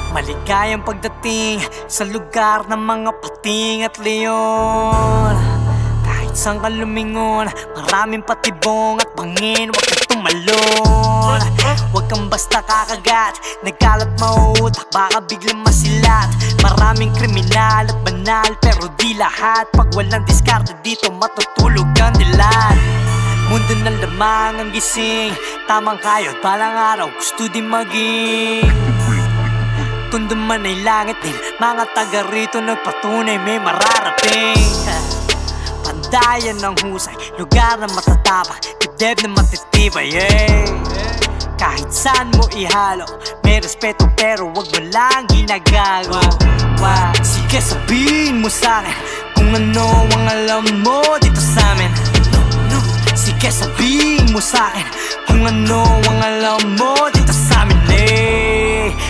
Maligayang pagdating sa lugar ng mga pating at leon. Kahit saan ka lumingon, maraming patibong at bangin, huwag kang tumalon. Huwag kang basta kakagat, nagkalat mauutak, baka biglang masilat. Maraming kriminal at banal, pero di lahat. Pag walang diskarte dito, matutulog ang dilat. Mundo ng lamang ang gising, tamang kayo at balang araw gusto din maging. Tondo man ay langit din, mga taga rito nagpatunay may mararating. Pandayan ng husay, lugar na matatapang, dibdib na matitibay, kahit saan mo ihalo, may respeto pero wag mo lang ginagago. Sige sabihin mo sa'kin kung ano ang alam mo dito sa'min. Sige sabihin mo sa'kin kung ano ang alam mo dito sa'min.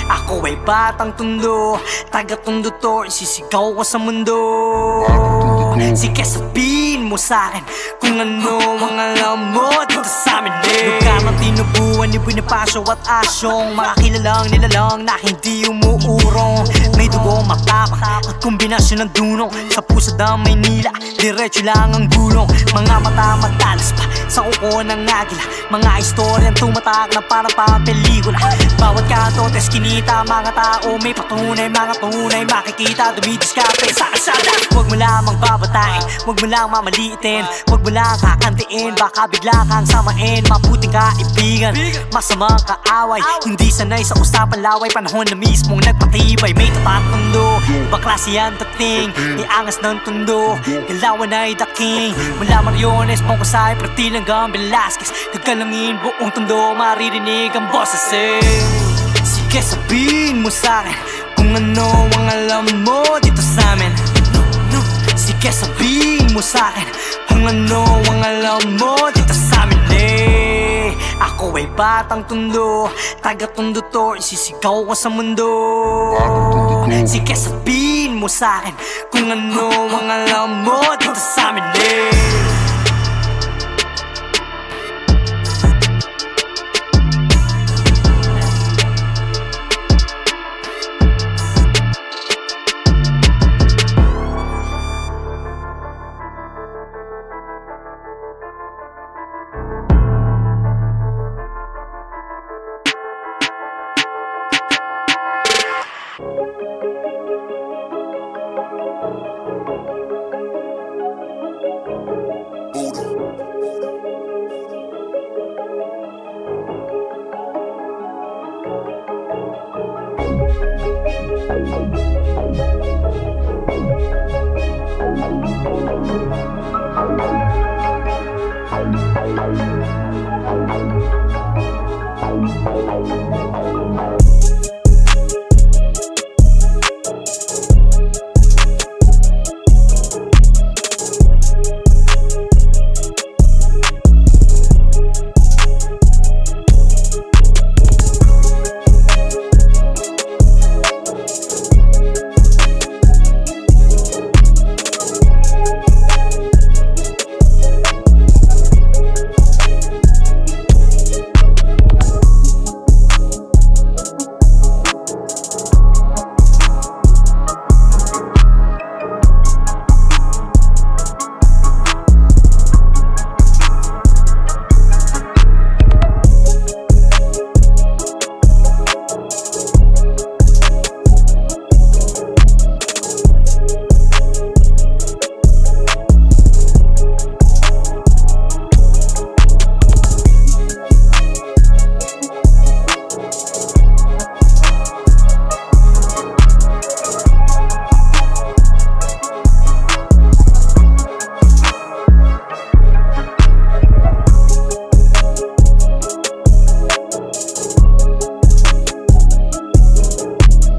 Ako ay batang tondo, taga-tondo to, isisigaw ko sa mundo. Sige sabihin mo sa'kin kung ano ang alam mo dito sa'min. Lugar ng tinubuan ni Bonifacio at Asyong, mga kilalang nilalang na hindi umuurong. May dugo matapang at kombinasyon ng dunong, sa puso ng Maynila, diretso lang ang gulong. Mga mata matalas pa sa uko ng agila, mga istoryang tumatak na parang papelikula. Bawat kanto, teskinita, mga tao may patunay, mga tunay makikita, dumidiskarte sa kalsada. Huwag mo lamang babatain, huwag mo lang mamaliitin, huwag mo lang kakantiin, baka bigla kang samain. Mabuting kaibigan, masamang kaaway, hindi sanay sa usapan laway, panahon na mismong nagpatibay. May tapat tondo, ibang klase yan dating, iangas ng tondo, galawan ay the king. Mula Mariones, Pangkasay, Pratil hanggang Velasquez, nagkalangin buong tondo, maririnig ang boses. Sige sabihin mo sa'kin kung ano ang alam mo dito sa'min. Sige sabihin mo sa'kin kung ano ang alam mo dito sa'min. Ako ay batang tondo, taga-tondo to, isisigaw ko sa mundo. Sige sabihin mo sa'kin kung ano ang alam mo dito sa'min.